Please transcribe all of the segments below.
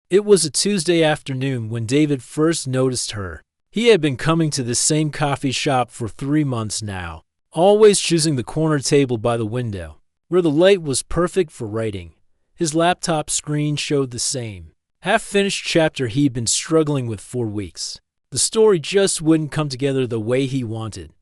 It was a Tuesday afternoon when David first noticed her. He had been coming to the same coffee shop for 3 months now, always choosing the corner table by the window, where the light was perfect for writing. His laptop screen showed the same half-finished chapter he'd been struggling with for weeks. The story just wouldn't come together the way he wanted.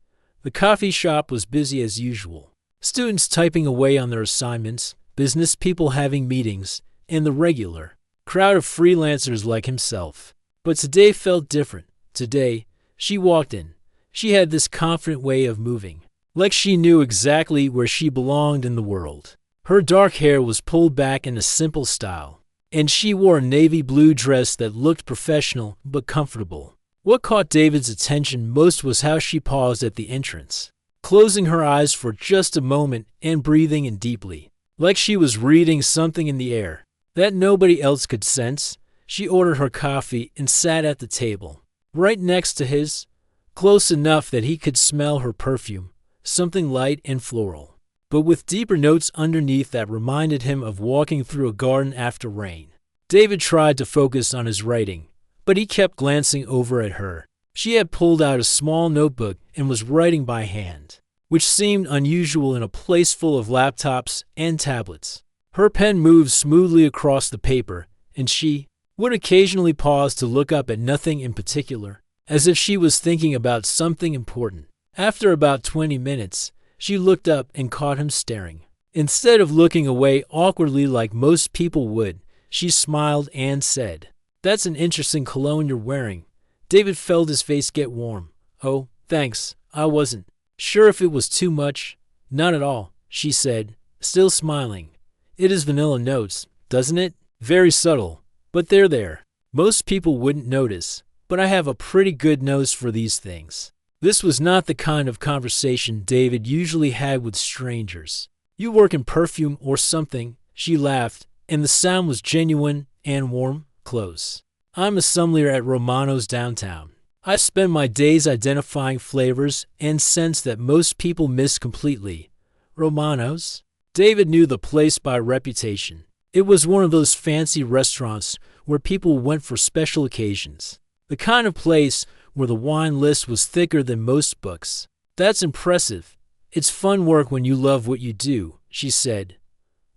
The coffee shop was busy as usual. Students typing away on their assignments, business people having meetings, and the regular crowd of freelancers like himself. But today felt different. Today, she walked in. She had this confident way of moving, like she knew exactly where she belonged in the world. Her dark hair was pulled back in a simple style, and she wore a navy blue dress that looked professional but comfortable. What caught David's attention most was how she paused at the entrance, closing her eyes for just a moment and breathing in deeply, like she was reading something in the air that nobody else could sense. She ordered her coffee and sat at the table, right next to his, close enough that he could smell her perfume, something light and floral, but with deeper notes underneath that reminded him of walking through a garden after rain. David tried to focus on his writing, but he kept glancing over at her. She had pulled out a small notebook and was writing by hand, which seemed unusual in a place full of laptops and tablets. Her pen moved smoothly across the paper, and she would occasionally pause to look up at nothing in particular, as if she was thinking about something important. After about 20 minutes, she looked up and caught him staring. Instead of looking away awkwardly like most people would, she smiled and said, "That's an interesting cologne you're wearing." David felt his face get warm. "Oh, thanks. I wasn't sure if it was too much." "Not at all," she said, still smiling. "It is vanilla notes, doesn't it? Very subtle, but they're there. Most people wouldn't notice, but I have a pretty good nose for these things." This was not the kind of conversation David usually had with strangers. "You work in perfume or something," she laughed, and the sound was genuine and warm. "Close. I'm a sommelier at Romano's downtown. I spend my days identifying flavors and scents that most people miss completely." Romano's? David knew the place by reputation. It was one of those fancy restaurants where people went for special occasions. The kind of place where the wine list was thicker than most books. "That's impressive. It's fun work when you love what you do," she said.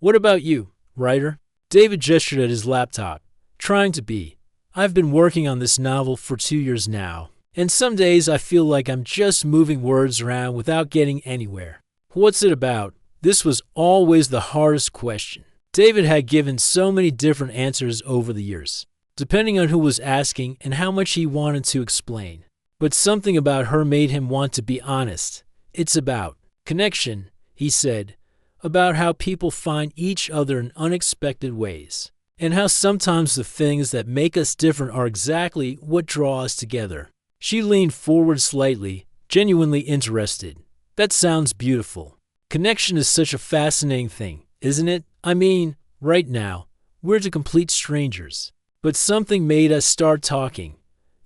"What about you, writer?" David gestured at his laptop. "Trying to be. I've been working on this novel for 2 years now, and some days I feel like I'm just moving words around without getting anywhere." "What's it about?" This was always the hardest question. David had given so many different answers over the years, depending on who was asking and how much he wanted to explain. But something about her made him want to be honest. "It's about connection," he said, "about how people find each other in unexpected ways, and how sometimes the things that make us different are exactly what draw us together." She leaned forward slightly, genuinely interested. "That sounds beautiful. Connection is such a fascinating thing, isn't it? I mean, right now, we're to complete strangers. But something made us start talking.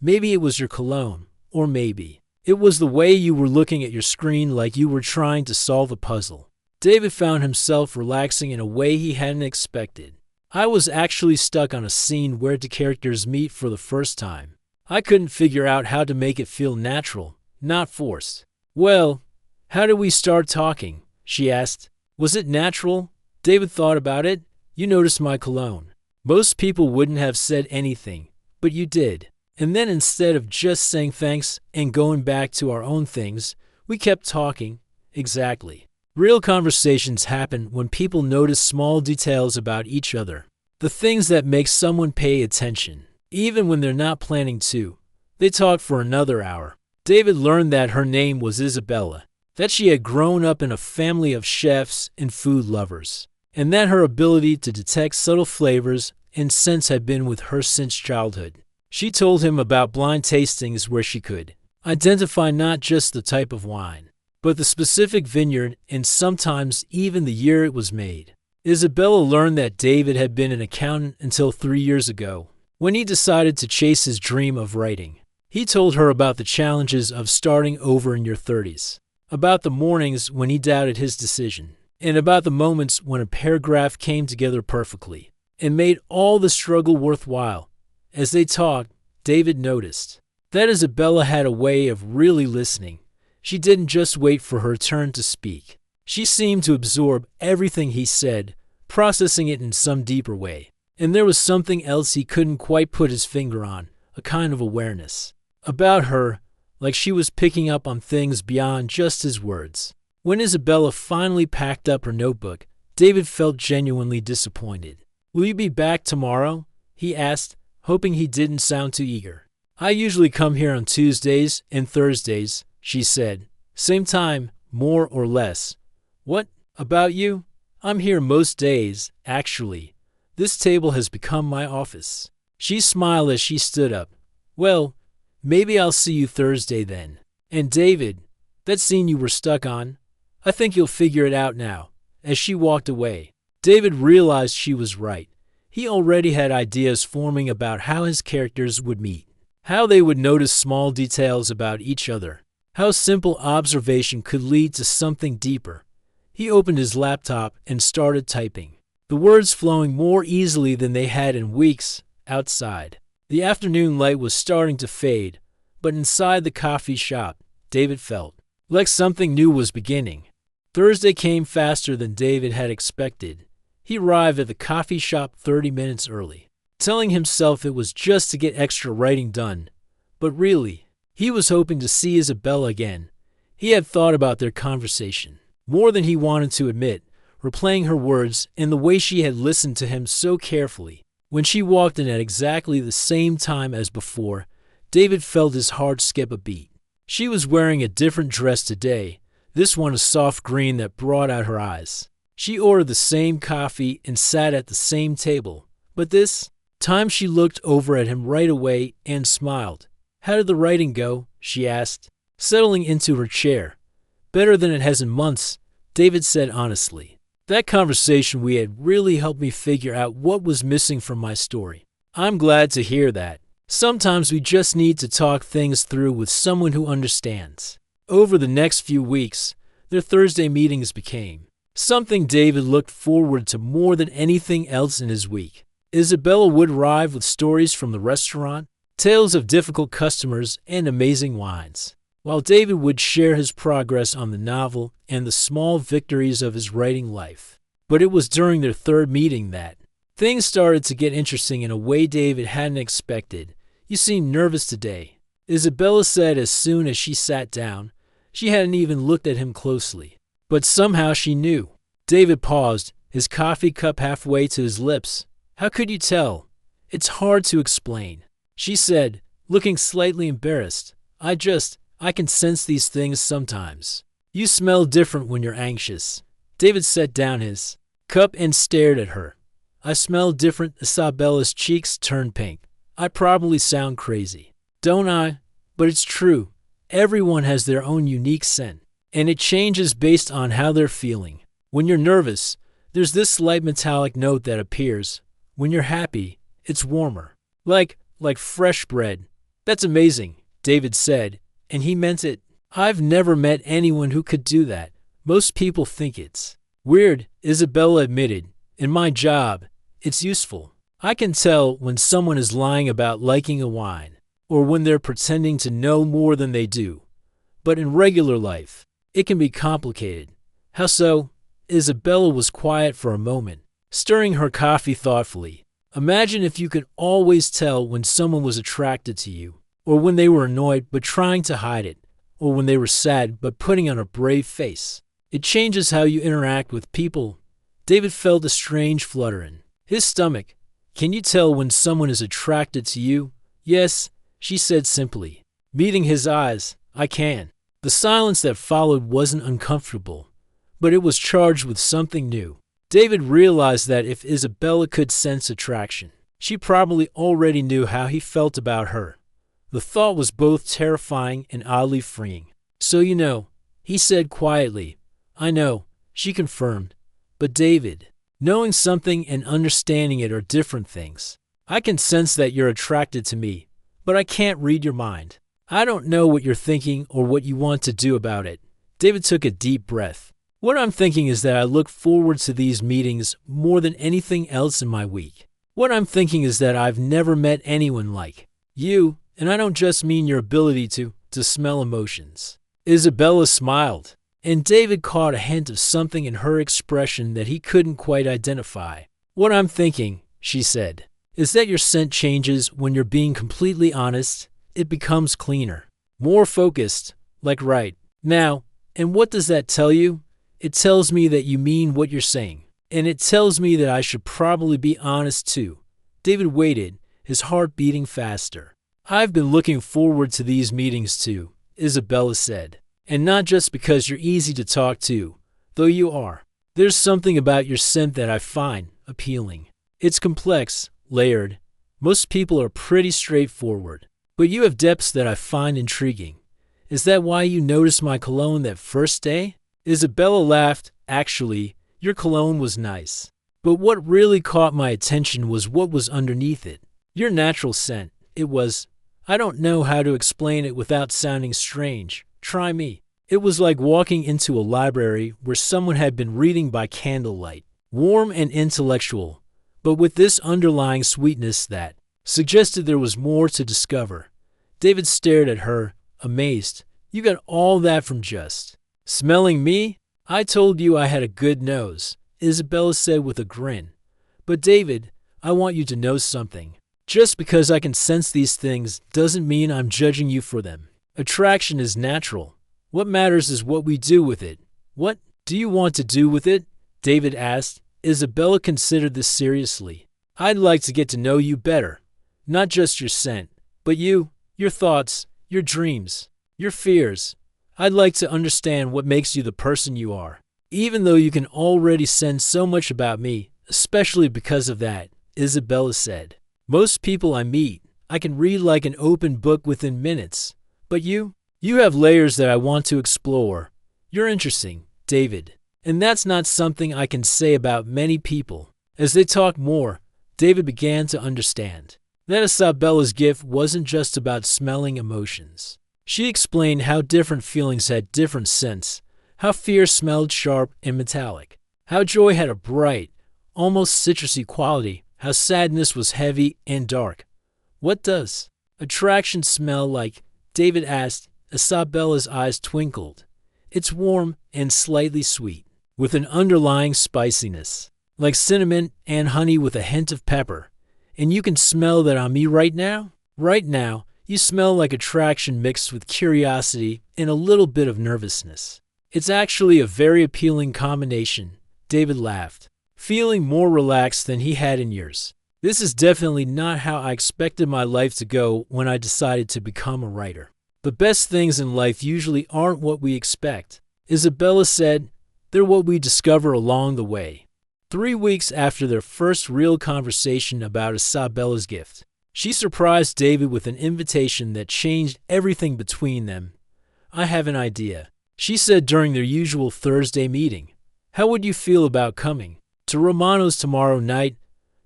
Maybe it was your cologne, or maybe it was the way you were looking at your screen like you were trying to solve a puzzle." David found himself relaxing in a way he hadn't expected. "I was actually stuck on a scene where the characters meet for the first time. I couldn't figure out how to make it feel natural, not forced." "Well, how did we start talking?" she asked. "Was it natural?" David thought about it. "You noticed my cologne. Most people wouldn't have said anything, but you did. And then instead of just saying thanks and going back to our own things, we kept talking." "Exactly. Real conversations happen when people notice small details about each other. The things that make someone pay attention, even when they're not planning to." They talked for another hour. David learned that her name was Isabella, that she had grown up in a family of chefs and food lovers, and that her ability to detect subtle flavors and scents had been with her since childhood. She told him about blind tastings where she could identify not just the type of wine, but the specific vineyard and sometimes even the year it was made. Isabella learned that David had been an accountant until 3 years ago, when he decided to chase his dream of writing. He told her about the challenges of starting over in your 30s, about the mornings when he doubted his decision, and about the moments when a paragraph came together perfectly. and made all the struggle worthwhile. As they talked, David noticed that Isabella had a way of really listening. She didn't just wait for her turn to speak. She seemed to absorb everything he said, processing it in some deeper way. And there was something else he couldn't quite put his finger on, a kind of awareness about her, like she was picking up on things beyond just his words. When Isabella finally packed up her notebook, David felt genuinely disappointed. "Will you be back tomorrow?" he asked, hoping he didn't sound too eager. "I usually come here on Tuesdays and Thursdays," she said. "Same time, more or less." "What about you?" "I'm here most days, actually. This table has become my office." She smiled as she stood up. "Well, maybe I'll see you Thursday then." "And David, that scene you were stuck on, I think you'll figure it out now." As she walked away, David realized she was right. He already had ideas forming about how his characters would meet, how they would notice small details about each other, how simple observation could lead to something deeper. He opened his laptop and started typing, the words flowing more easily than they had in weeks outside. The afternoon light was starting to fade, but inside the coffee shop, David felt like something new was beginning. Thursday came faster than David had expected. He arrived at the coffee shop 30 minutes early, telling himself it was just to get extra writing done. But really, he was hoping to see Isabella again. He had thought about their conversation more than he wanted to admit, replaying her words and the way she had listened to him so carefully. When she walked in at exactly the same time as before, David felt his heart skip a beat. She was wearing a different dress today, this one a soft green that brought out her eyes. She ordered the same coffee and sat at the same table, but this time she looked over at him right away and smiled. "How did the writing go?" she asked, settling into her chair. "Better than it has in months," David said honestly. "That conversation we had really helped me figure out what was missing from my story." "I'm glad to hear that. Sometimes we just need to talk things through with someone who understands." Over the next few weeks, their Thursday meetings became something David looked forward to more than anything else in his week. Isabella would arrive with stories from the restaurant, tales of difficult customers, and amazing wines, while David would share his progress on the novel and the small victories of his writing life. But it was during their third meeting that things started to get interesting in a way David hadn't expected. "You seem nervous today," Isabella said as soon as she sat down. She hadn't even looked at him closely, but somehow she knew. David paused, his coffee cup halfway to his lips. "How could you tell?" "It's hard to explain," she said, looking slightly embarrassed. I can sense these things sometimes." "You smell different when you're anxious." David set down his cup and stared at her. "I smell different." Isabella's cheeks turned pink. "I probably sound crazy, don't I? But it's true. Everyone has their own unique scent, and it changes based on how they're feeling. When you're nervous, there's this slight metallic note that appears. When you're happy, it's warmer. Like fresh bread." "That's amazing," David said, and he meant it. "I've never met anyone who could do that. Most people think it's weird," Isabella admitted. "In my job, it's useful. I can tell when someone is lying about liking a wine, or when they're pretending to know more than they do. But in regular life, it can be complicated." "How so?" Isabella was quiet for a moment, stirring her coffee thoughtfully. "Imagine if you could always tell when someone was attracted to you, or when they were annoyed but trying to hide it, or when they were sad but putting on a brave face. It changes how you interact with people." David felt a strange flutter in his stomach. "Can you tell when someone is attracted to you?" "Yes," she said simply. Meeting his eyes, "I can." The silence that followed wasn't uncomfortable, but it was charged with something new. David realized that if Isabella could sense attraction, she probably already knew how he felt about her. The thought was both terrifying and oddly freeing. "So you know," he said quietly. "I know," she confirmed. "But David, knowing something and understanding it are different things. I can sense that you're attracted to me, but I can't read your mind. I don't know what you're thinking or what you want to do about it." David took a deep breath. What I'm thinking is that I look forward to these meetings more than anything else in my week. What I'm thinking is that I've never met anyone like you, and I don't just mean your ability to smell emotions. Isabella smiled, and David caught a hint of something in her expression that he couldn't quite identify. What I'm thinking, she said, is that your scent changes when you're being completely honest. It becomes cleaner, more focused, like right now. And what does that tell you? It tells me that you mean what you're saying. And it tells me that I should probably be honest too. David waited, his heart beating faster. I've been looking forward to these meetings too, Isabella said. And not just because you're easy to talk to, though you are. There's something about your scent that I find appealing. It's complex, layered. Most people are pretty straightforward. But you have depths that I find intriguing. Is that why you noticed my cologne that first day? Isabella laughed. Actually, your cologne was nice. But what really caught my attention was what was underneath it. Your natural scent. It was, I don't know how to explain it without sounding strange. Try me. It was like walking into a library where someone had been reading by candlelight. Warm and intellectual, but with this underlying sweetness that suggested there was more to discover. David stared at her, amazed. You got all that from just smelling me? I told you I had a good nose, Isabella said with a grin. But David, I want you to know something. Just because I can sense these things doesn't mean I'm judging you for them. Attraction is natural. What matters is what we do with it. What do you want to do with it? David asked. Isabella considered this seriously. I'd like to get to know you better. Not just your scent, but you, your thoughts, your dreams, your fears. I'd like to understand what makes you the person you are. Even though you can already sense so much about me, especially because of that, Isabella said. Most people I meet, I can read like an open book within minutes. But you have layers that I want to explore. You're interesting, David. And that's not something I can say about many people. As they talked more, David began to understand that Isabella's gift wasn't just about smelling emotions. She explained how different feelings had different scents, how fear smelled sharp and metallic, how joy had a bright, almost citrusy quality, how sadness was heavy and dark. What does attraction smell like? David asked. Isabella's eyes twinkled. It's warm and slightly sweet, with an underlying spiciness, like cinnamon and honey with a hint of pepper. And you can smell that on me right now? Right now, you smell like attraction mixed with curiosity and a little bit of nervousness. It's actually a very appealing combination, David laughed, feeling more relaxed than he had in years. This is definitely not how I expected my life to go when I decided to become a writer. The best things in life usually aren't what we expect. Isabella said, they're what we discover along the way. 3 weeks after their first real conversation about Isabella's gift, she surprised David with an invitation that changed everything between them. I have an idea, she said during their usual Thursday meeting. How would you feel about coming to Romano's tomorrow night?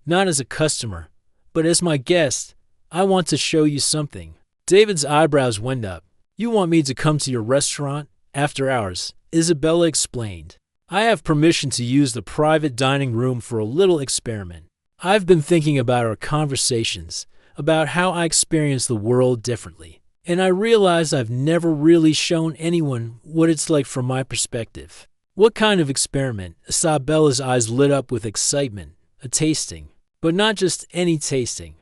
Not as a customer, but as my guest. I want to show you something. David's eyebrows went up. You want me to come to your restaurant after hours? Isabella explained. I have permission to use the private dining room for a little experiment. I've been thinking about our conversations, about how I experience the world differently, and I realize I've never really shown anyone what it's like from my perspective. What kind of experiment? Isabella's eyes lit up with excitement. A tasting, but not just any tasting.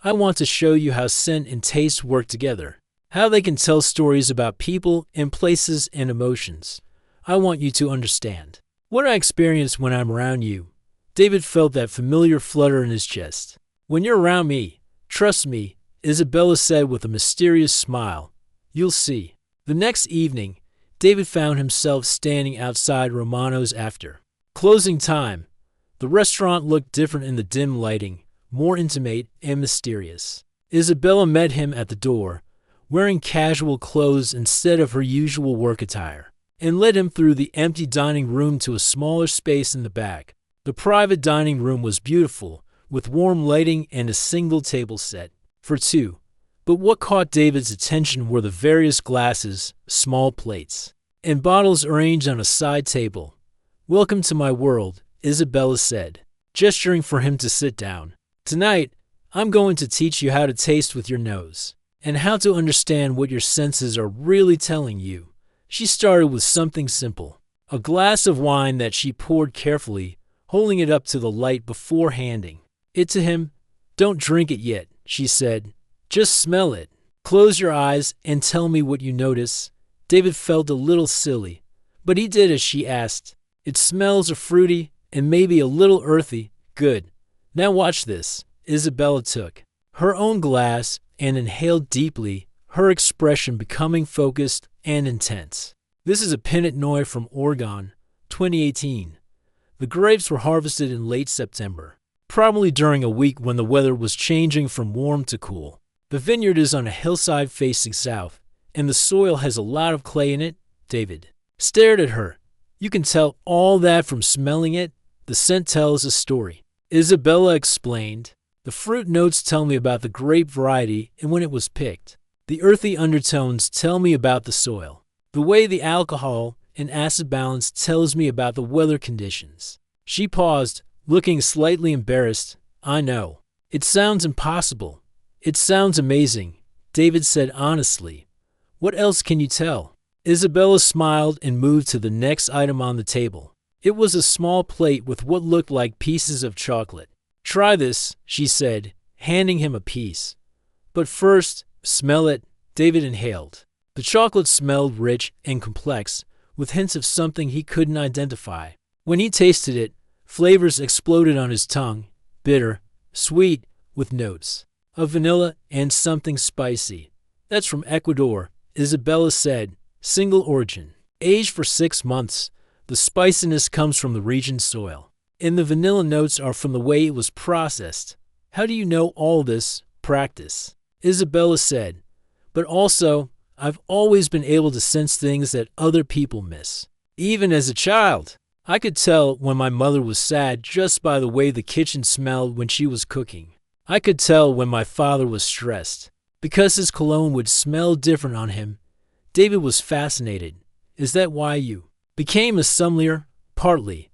I want to show you how scent and taste work together, how they can tell stories about people and places and emotions. I want you to understand what I experience when I'm around you. David felt that familiar flutter in his chest. When you're around me, trust me, Isabella said with a mysterious smile. You'll see. The next evening, David found himself standing outside Romano's after closing time. The restaurant looked different in the dim lighting, more intimate and mysterious. Isabella met him at the door, wearing casual clothes instead of her usual work attire, and led him through the empty dining room to a smaller space in the back. The private dining room was beautiful, with warm lighting and a single table set for two. But what caught David's attention were the various glasses, small plates, and bottles arranged on a side table. Welcome to my world, Isabella said, gesturing for him to sit down. Tonight, I'm going to teach you how to taste with your nose, and how to understand what your senses are really telling you. She started with something simple, a glass of wine that she poured carefully, holding it up to the light before handing it to him. Don't drink it yet, she said. Just smell it. Close your eyes and tell me what you notice. David felt a little silly, but he did as she asked. It smells fruity and maybe a little earthy. Good. Now watch this. Isabella took her own glass and inhaled deeply, her expression becoming focused and intense. This is a Pinot Noir from Oregon, 2018. The grapes were harvested in late September, probably during a week when the weather was changing from warm to cool. The vineyard is on a hillside facing south, and the soil has a lot of clay in it. David stared at her. You can tell all that from smelling it. The scent tells a story. Isabella explained. The fruit notes tell me about the grape variety and when it was picked. The earthy undertones tell me about the soil. The way the alcohol and acid balance tells me about the weather conditions. She paused, looking slightly embarrassed. I know. It sounds impossible. It sounds amazing, David said honestly. What else can you tell? Isabella smiled and moved to the next item on the table. It was a small plate with what looked like pieces of chocolate. Try this, she said, handing him a piece. But first, smell it. David inhaled. The chocolate smelled rich and complex, with hints of something he couldn't identify. When he tasted it, flavors exploded on his tongue, bitter, sweet, with notes of vanilla and something spicy. That's from Ecuador, Isabella said, single origin. Aged for 6 months, the spiciness comes from the region's soil. And the vanilla notes are from the way it was processed. How do you know all this? Practice, Isabella said. But also, I've always been able to sense things that other people miss. Even as a child, I could tell when my mother was sad just by the way the kitchen smelled when she was cooking. I could tell when my father was stressed, because his cologne would smell different on him. David was fascinated. Is that why you became a sommelier? Partly.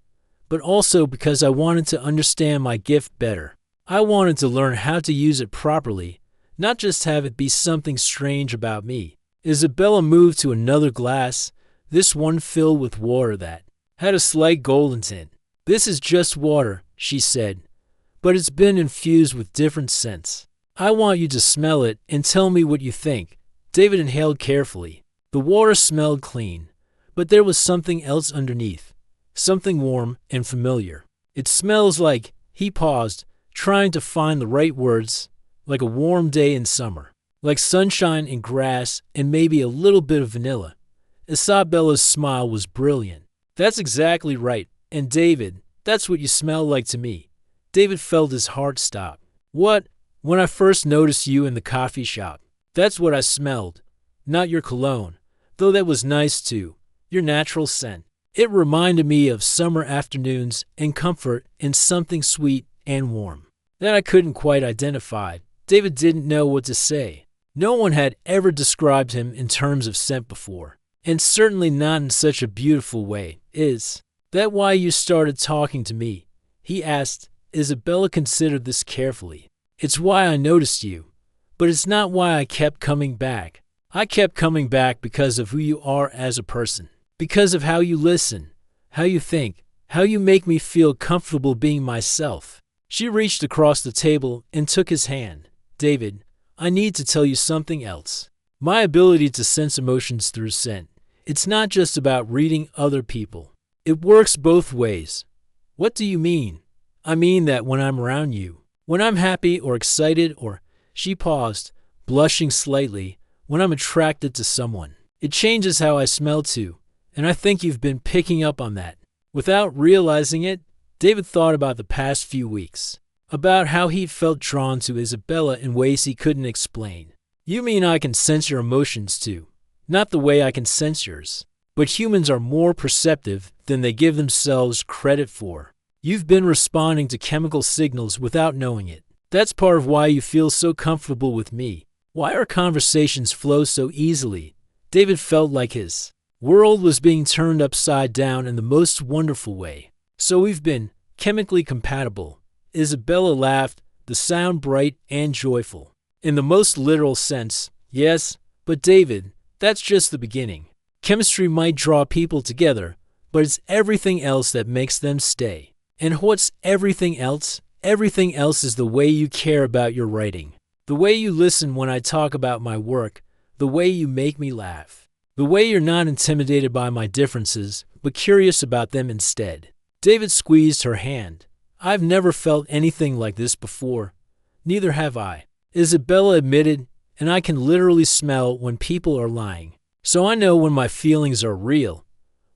But also because I wanted to understand my gift better. I wanted to learn how to use it properly, not just have it be something strange about me. Isabella moved to another glass, this one filled with water that had a slight golden tint. This is just water, she said, but it's been infused with different scents. I want you to smell it and tell me what you think. David inhaled carefully. The water smelled clean, but there was something else underneath. Something warm and familiar. It smells like, he paused, trying to find the right words, like a warm day in summer, like sunshine and grass and maybe a little bit of vanilla. Isabella's smile was brilliant. That's exactly right. And David, that's what you smell like to me. David felt his heart stop. What? When I first noticed you in the coffee shop. That's what I smelled. Not your cologne, though that was nice too. Your natural scent. It reminded me of summer afternoons and comfort and something sweet and warm that I couldn't quite identify. David didn't know what to say. No one had ever described him in terms of scent before, and certainly not in such a beautiful way. Is that why you started talking to me? He asked. Isabella considered this carefully. It's why I noticed you, but it's not why I kept coming back. I kept coming back because of who you are as a person. Because of how you listen, how you think, how you make me feel comfortable being myself. She reached across the table and took his hand. David, I need to tell you something else. My ability to sense emotions through scent. It's not just about reading other people. It works both ways. What do you mean? I mean that when I'm around you, when I'm happy or excited or, she paused, blushing slightly, when I'm attracted to someone. It changes how I smell too. And I think you've been picking up on that. Without realizing it, David thought about the past few weeks, about how he felt drawn to Isabella in ways he couldn't explain. You mean I can sense your emotions too? Not the way I can sense yours. But humans are more perceptive than they give themselves credit for. You've been responding to chemical signals without knowing it. That's part of why you feel so comfortable with me. Why our conversations flow so easily. David felt like his World was being turned upside down in the most wonderful way. So we've been chemically compatible. Isabella laughed, the sound bright and joyful. In the most literal sense, yes, but David, that's just the beginning. Chemistry might draw people together, but it's everything else that makes them stay. And what's everything else? Everything else is the way you care about your writing. The way you listen when I talk about my work. The way you make me laugh. The way you're not intimidated by my differences, but curious about them instead. David squeezed her hand. I've never felt anything like this before. Neither have I. Isabella admitted, and I can literally smell when people are lying. So I know when my feelings are real.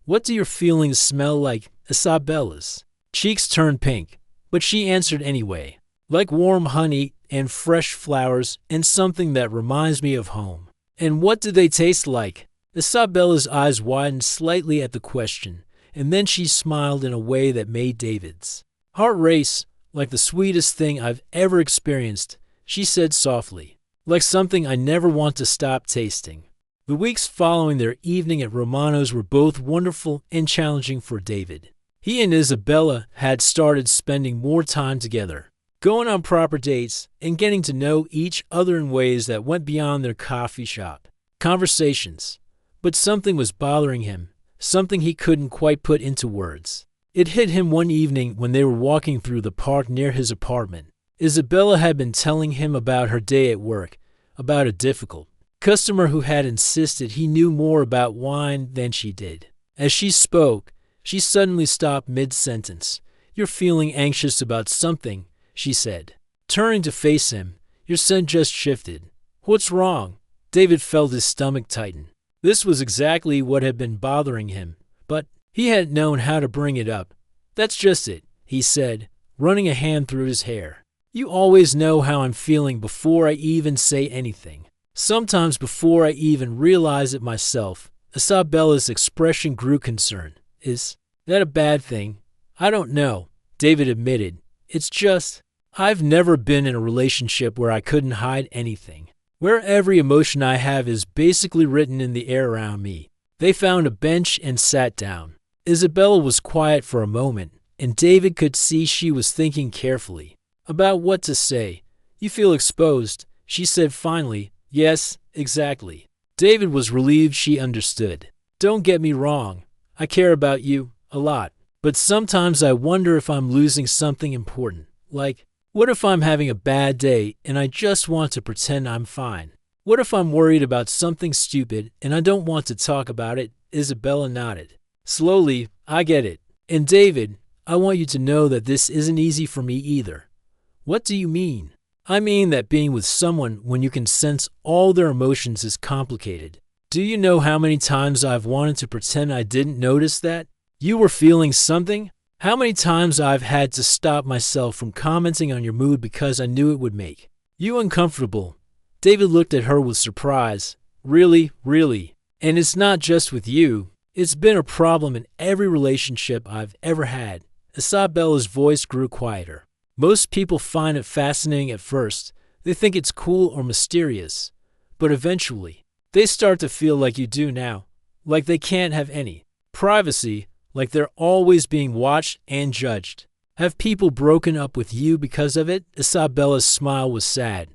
What do your feelings smell like, Isabella's? Cheeks turned pink, but she answered anyway. Like warm honey and fresh flowers and something that reminds me of home. And what do they taste like? Isabella's eyes widened slightly at the question, and then she smiled in a way that made David's heart race, like the sweetest thing I've ever experienced, she said softly. Like something I never want to stop tasting. The weeks following their evening at Romano's were both wonderful and challenging for David. He and Isabella had started spending more time together, going on proper dates and getting to know each other in ways that went beyond their coffee shop conversations. But something was bothering him, something he couldn't quite put into words. It hit him one evening when they were walking through the park near his apartment. Isabella had been telling him about her day at work, about a difficult customer who had insisted he knew more about wine than she did. As she spoke, she suddenly stopped mid-sentence. You're feeling anxious about something, she said. Turning to face him, your scent just shifted. What's wrong? David felt his stomach tighten. This was exactly what had been bothering him, but he hadn't known how to bring it up. That's just it, he said, running a hand through his hair. You always know how I'm feeling before I even say anything. Sometimes before I even realize it myself. Isabella's expression grew concerned. Is that a bad thing? I don't know, David admitted. It's just, I've never been in a relationship where I couldn't hide anything. Where every emotion I have is basically written in the air around me. They found a bench and sat down. Isabella was quiet for a moment, and David could see she was thinking carefully about what to say. You feel exposed, she said finally. Yes, exactly. David was relieved she understood. Don't get me wrong. I care about you a lot. But sometimes I wonder if I'm losing something important. Like, what if I'm having a bad day and I just want to pretend I'm fine? What if I'm worried about something stupid and I don't want to talk about it? Isabella nodded. Slowly, I get it. And David, I want you to know that this isn't easy for me either. What do you mean? I mean that being with someone when you can sense all their emotions is complicated. Do you know how many times I've wanted to pretend I didn't notice that you were feeling something? How many times I've had to stop myself from commenting on your mood because I knew it would make you uncomfortable? David looked at her with surprise. Really, really. And it's not just with you. It's been a problem in every relationship I've ever had. Isabella's voice grew quieter. Most people find it fascinating at first. They think it's cool or mysterious. But eventually, they start to feel like you do now. Like they can't have any privacy. Like they're always being watched and judged. Have people broken up with you because of it? Isabella's smile was sad.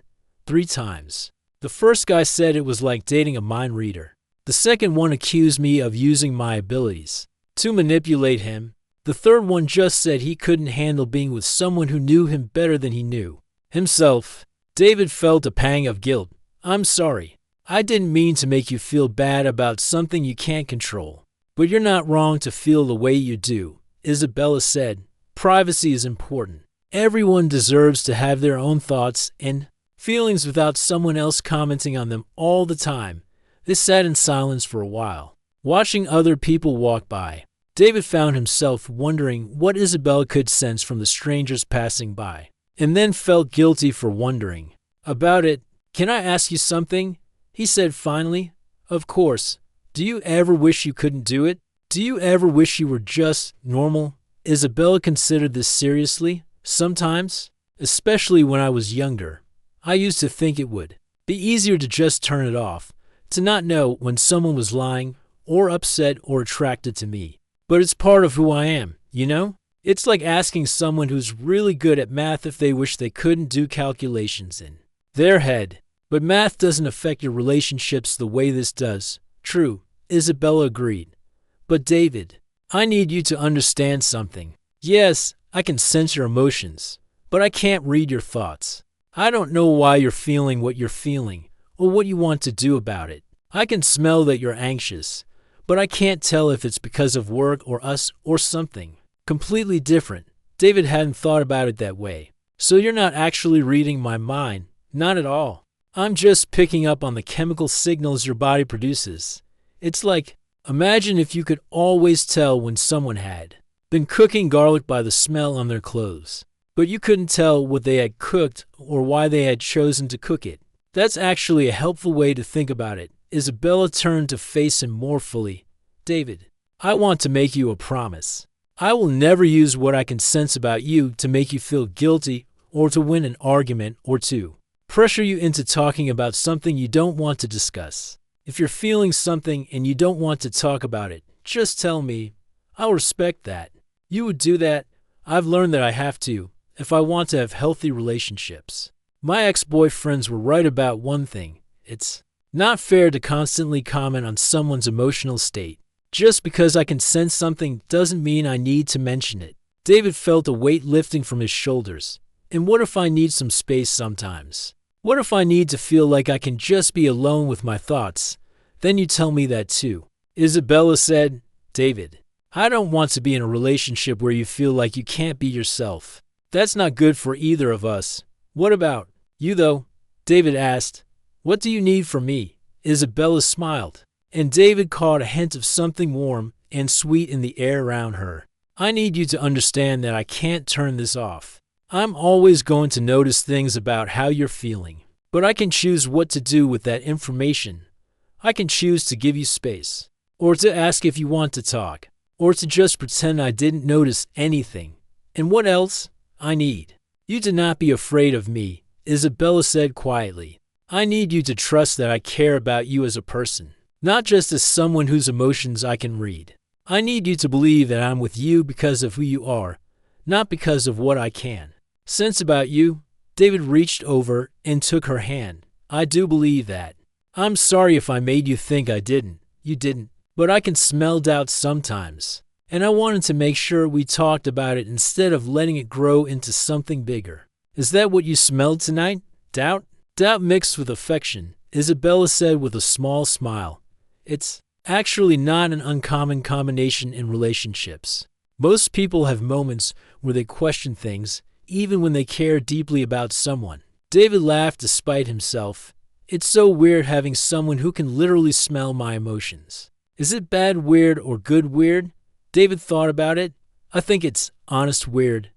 3 times. The first guy said it was like dating a mind reader. The second one accused me of using my abilities to manipulate him. The third one just said he couldn't handle being with someone who knew him better than he knew himself. David felt a pang of guilt. I'm sorry. I didn't mean to make you feel bad about something you can't control. But you're not wrong to feel the way you do, Isabella said. Privacy is important. Everyone deserves to have their own thoughts and feelings without someone else commenting on them all the time. They sat in silence for a while, watching other people walk by. David found himself wondering what Isabella could sense from the strangers passing by, and then felt guilty for wondering about it. Can I ask you something? He said finally. Of course. Do you ever wish you couldn't do it? Do you ever wish you were just normal? Isabella considered this seriously. Sometimes, especially when I was younger, I used to think it would be easier to just turn it off, to not know when someone was lying or upset or attracted to me. But it's part of who I am, you know? It's like asking someone who's really good at math if they wish they couldn't do calculations in their head. But math doesn't affect your relationships the way this does. True, Isabella agreed. But David, I need you to understand something. Yes, I can sense your emotions, but I can't read your thoughts. I don't know why you're feeling what you're feeling, or what you want to do about it. I can smell that you're anxious, but I can't tell if it's because of work or us or something completely different. David hadn't thought about it that way. So you're not actually reading my mind, not at all. I'm just picking up on the chemical signals your body produces. It's like, imagine if you could always tell when someone had been cooking garlic by the smell on their clothes, but you couldn't tell what they had cooked or why they had chosen to cook it. That's actually a helpful way to think about it. Isabella turned to face him more fully. David, I want to make you a promise. I will never use what I can sense about you to make you feel guilty or to win an argument or to pressure you into talking about something you don't want to discuss. If you're feeling something and you don't want to talk about it, just tell me. I'll respect that. You would do that. I've learned that I have to, if I want to have healthy relationships. My ex-boyfriends were right about one thing. It's not fair to constantly comment on someone's emotional state. Just because I can sense something doesn't mean I need to mention it. David felt a weight lifting from his shoulders. And what if I need some space sometimes? What if I need to feel like I can just be alone with my thoughts? Then you tell me that too. Isabella said, David, I don't want to be in a relationship where you feel like you can't be yourself. That's not good for either of us. What about you though? David asked. What do you need from me? Isabella smiled. And David caught a hint of something warm and sweet in the air around her. I need you to understand that I can't turn this off. I'm always going to notice things about how you're feeling, but I can choose what to do with that information. I can choose to give you space, or to ask if you want to talk, or to just pretend I didn't notice anything. And what else? I need you to not be afraid of me, Isabella said quietly. I need you to trust that I care about you as a person. Not just as someone whose emotions I can read. I need you to believe that I'm with you because of who you are, not because of what I can sense about you. David reached over and took her hand. I do believe that. I'm sorry if I made you think I didn't. You didn't. But I can smell doubt sometimes. And I wanted to make sure we talked about it instead of letting it grow into something bigger. Is that what you smelled tonight? Doubt? Doubt mixed with affection, Isabella said with a small smile. It's actually not an uncommon combination in relationships. Most people have moments where they question things, even when they care deeply about someone. David laughed despite himself. It's so weird having someone who can literally smell my emotions. Is it bad weird or good weird? David thought about it. I think it's honest weird.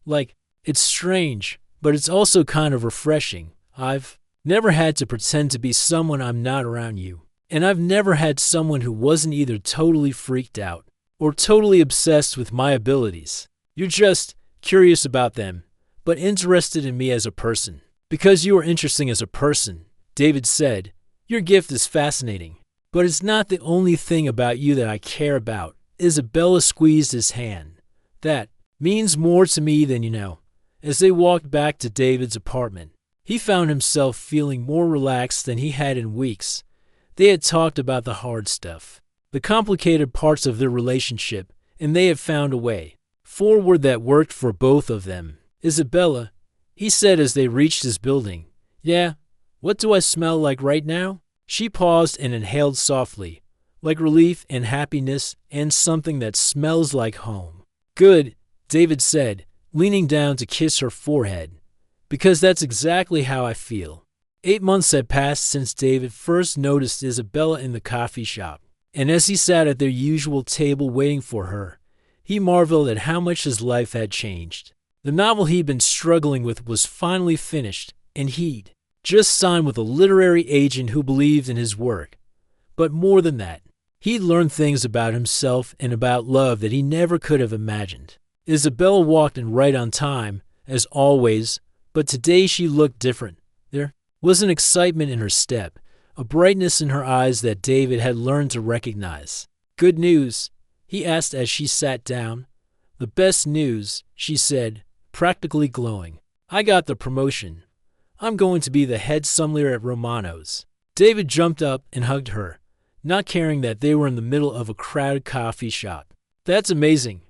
Like, it's strange, but it's also kind of refreshing. I've never had to pretend to be someone I'm not around you. And I've never had someone who wasn't either totally freaked out or totally obsessed with my abilities. You're just curious about them, but interested in me as a person. Because you are interesting as a person, David said, your gift is fascinating. But it's not the only thing about you that I care about. Isabella squeezed his hand. That means more to me than you know. As they walked back to David's apartment, he found himself feeling more relaxed than he had in weeks. They had talked about the hard stuff, the complicated parts of their relationship, and they had found a way forward that worked for both of them. Isabella, he said as they reached his building, yeah, what do I smell like right now? She paused and inhaled softly, like relief and happiness and something that smells like home. Good, David said, leaning down to kiss her forehead, because that's exactly how I feel. 8 months had passed since David first noticed Isabella in the coffee shop, and as he sat at their usual table waiting for her, he marveled at how much his life had changed. The novel he'd been struggling with was finally finished, and he'd just signed with a literary agent who believed in his work. But more than that, he'd learned things about himself and about love that he never could have imagined. Isabella walked in right on time, as always, but today she looked different. There was an excitement in her step, a brightness in her eyes that David had learned to recognize. "Good news?" he asked as she sat down. "The best news," she said, practically glowing. "I got the promotion. I'm going to be the head sommelier at Romano's." David jumped up and hugged her, not caring that they were in the middle of a crowded coffee shop. "That's amazing.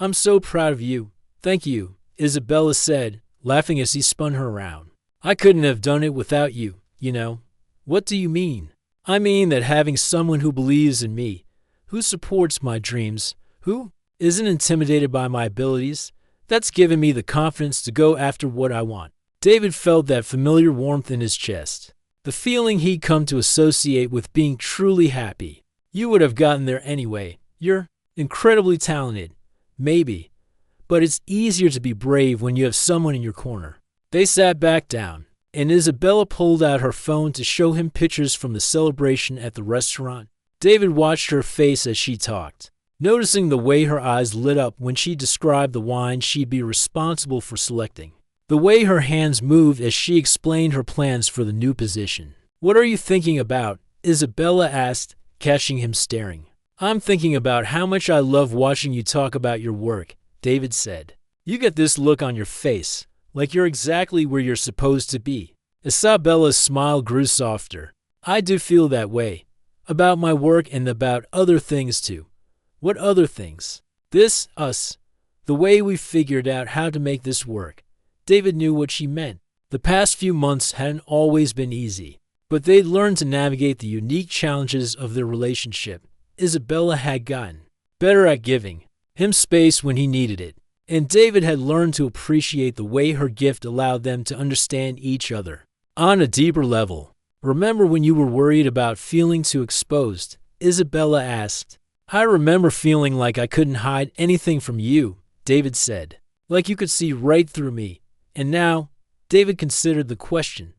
I'm so proud of you." "Thank you," Isabella said, laughing as he spun her around. "I couldn't have done it without you, you know." "What do you mean?" "I mean that having someone who believes in me, who supports my dreams, who isn't intimidated by my abilities, that's given me the confidence to go after what I want." David felt that familiar warmth in his chest, the feeling he'd come to associate with being truly happy. "You would have gotten there anyway. You're incredibly talented, maybe, but it's easier to be brave when you have someone in your corner." They sat back down, and Isabella pulled out her phone to show him pictures from the celebration at the restaurant. David watched her face as she talked, noticing the way her eyes lit up when she described the wine she'd be responsible for selecting, the way her hands moved as she explained her plans for the new position. "What are you thinking about?" Isabella asked, catching him staring. "I'm thinking about how much I love watching you talk about your work," David said. "You get this look on your face, like you're exactly where you're supposed to be." Isabella's smile grew softer. "I do feel that way. About my work and about other things too." "What other things?" "This, us. The way we figured out how to make this work." David knew what she meant. The past few months hadn't always been easy, but they'd learned to navigate the unique challenges of their relationship. Isabella had gotten better at giving him space when he needed it, and David had learned to appreciate the way her gift allowed them to understand each other on a deeper level. "Remember when you were worried about feeling too exposed?" Isabella asked. "I remember feeling like I couldn't hide anything from you," David said, "like you could see right through me. And now," David considered the question,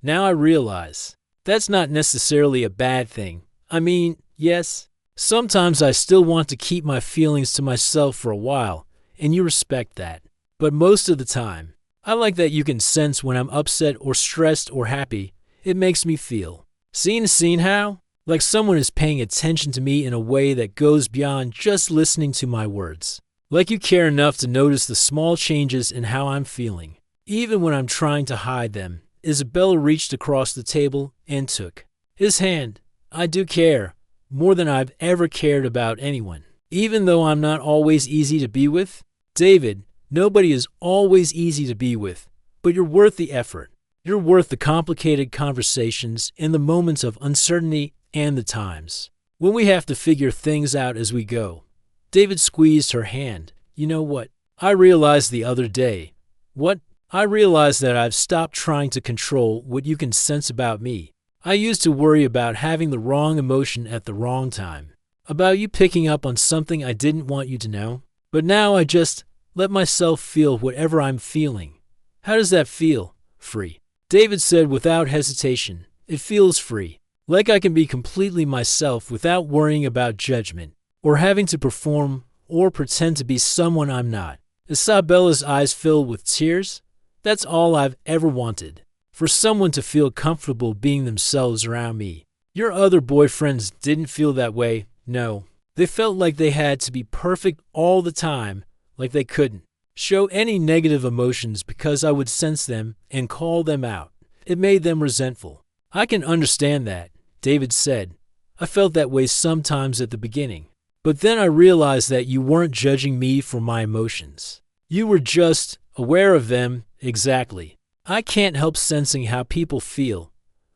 "now I realize that's not necessarily a bad thing. I mean, yes, sometimes I still want to keep my feelings to myself for a while, and you respect that. But most of the time, I like that you can sense when I'm upset or stressed or happy. It makes me feel seen how? Like someone is paying attention to me in a way that goes beyond just listening to my words. Like you care enough to notice the small changes in how I'm feeling, even when I'm trying to hide them." Isabella reached across the table and took his hand. "I do care, more than I've ever cared about anyone. Even though I'm not always easy to be with." "David, nobody is always easy to be with, but you're worth the effort. You're worth the complicated conversations and the moments of uncertainty and the times when we have to figure things out as we go." David squeezed her hand. "You know what I realized the other day?" "What?" "I realized that I've stopped trying to control what you can sense about me. I used to worry about having the wrong emotion at the wrong time, about you picking up on something I didn't want you to know. But now I just let myself feel whatever I'm feeling." "How does that feel?" "Free," David said without hesitation. "It feels free. Like I can be completely myself without worrying about judgment, or having to perform or pretend to be someone I'm not." Isabella's eyes filled with tears. "That's all I've ever wanted. For someone to feel comfortable being themselves around me. Your other boyfriends didn't feel that way, no. They felt like they had to be perfect all the time, like they couldn't show any negative emotions because I would sense them and call them out. It made them resentful." "I can understand that," David said. "I felt that way sometimes at the beginning. But then I realized that you weren't judging me for my emotions. You were just aware of them." "Exactly. I can't help sensing how people feel,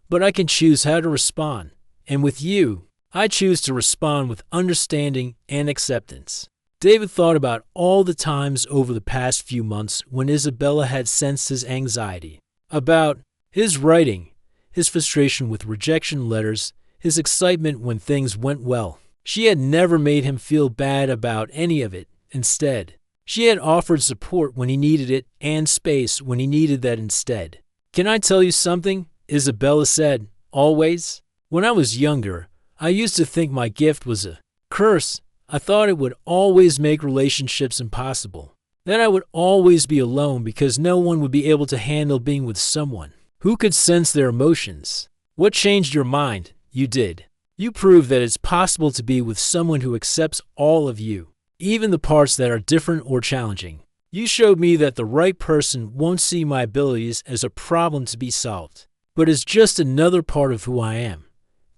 but I can choose how to respond. And with you, I choose to respond with understanding and acceptance." David thought about all the times over the past few months when Isabella had sensed his anxiety, about his writing, his frustration with rejection letters, his excitement when things went well. She had never made him feel bad about any of it. Instead, she had offered support when he needed it and space when he needed that instead. "Can I tell you something?" Isabella said. "Always. When I was younger, I used to think my gift was a curse. I thought it would always make relationships impossible. That I would always be alone because no one would be able to handle being with someone who could sense their emotions. What changed your mind? You did. You proved that it's possible to be with someone who accepts all of you, even the parts that are different or challenging. You showed me that the right person won't see my abilities as a problem to be solved, but as just another part of who I am.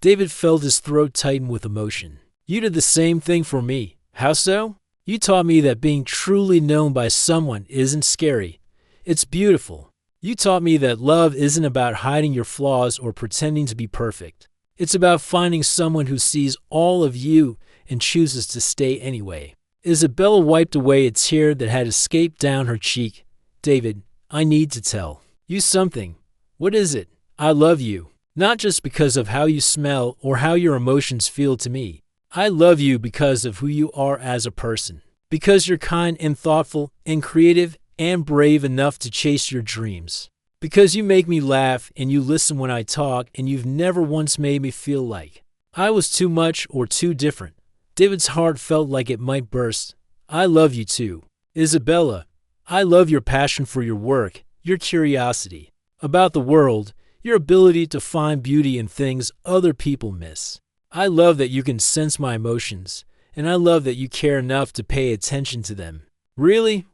David felt his throat tighten with emotion. You did the same thing for me. How so? You taught me that being truly known by someone isn't scary. It's beautiful. You taught me that love isn't about hiding your flaws or pretending to be perfect. It's about finding someone who sees all of you and chooses to stay anyway. Isabella wiped away a tear that had escaped down her cheek. David, I need to tell you something. What is it? I love you. Not just because of how you smell or how your emotions feel to me. I love you because of who you are as a person. Because you're kind and thoughtful and creative and brave enough to chase your dreams. Because you make me laugh and you listen when I talk and you've never once made me feel like I was too much or too different. David's heart felt like it might burst. I love you too. Isabella, I love your passion for your work, your curiosity about the world, your ability to find beauty in things other people miss. I love that you can sense my emotions, and I love that you care enough to pay attention to them. Really,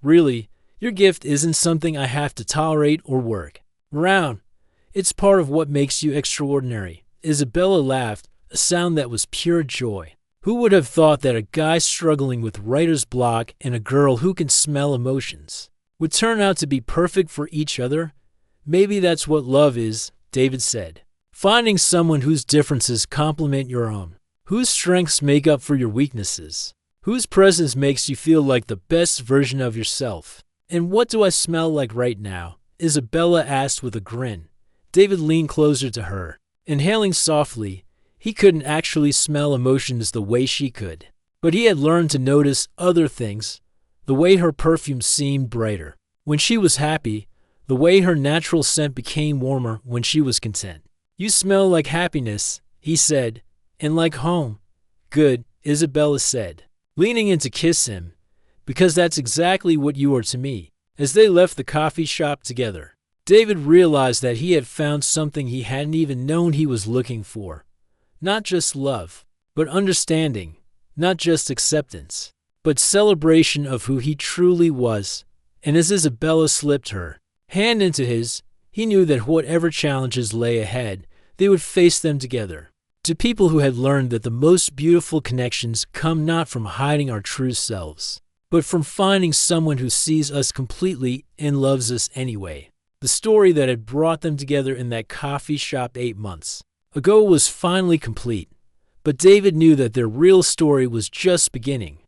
your gift isn't something I have to tolerate or work around. It's part of what makes you extraordinary. Isabella laughed, a sound that was pure joy. Who would have thought that a guy struggling with writer's block and a girl who can smell emotions would turn out to be perfect for each other? Maybe that's what love is, David said. Finding someone whose differences complement your own, whose strengths make up for your weaknesses, whose presence makes you feel like the best version of yourself. And what do I smell like right now? Isabella asked with a grin. David leaned closer to her. Inhaling softly, he couldn't actually smell emotions the way she could. But he had learned to notice other things, the way her perfume seemed brighter when she was happy, the way her natural scent became warmer when she was content. You smell like happiness, he said, and like home. Good, Isabella said, leaning in to kiss him, because that's exactly what you are to me. As they left the coffee shop together, David realized that he had found something he hadn't even known he was looking for. Not just love, but understanding. Not just acceptance, but celebration of who he truly was. And as Isabella slipped her hand into his, he knew that whatever challenges lay ahead, they would face them together. To people who had learned that the most beautiful connections come not from hiding our true selves, but from finding someone who sees us completely and loves us anyway. The story that had brought them together in that coffee shop 8 months ago was finally complete. But David knew that their real story was just beginning.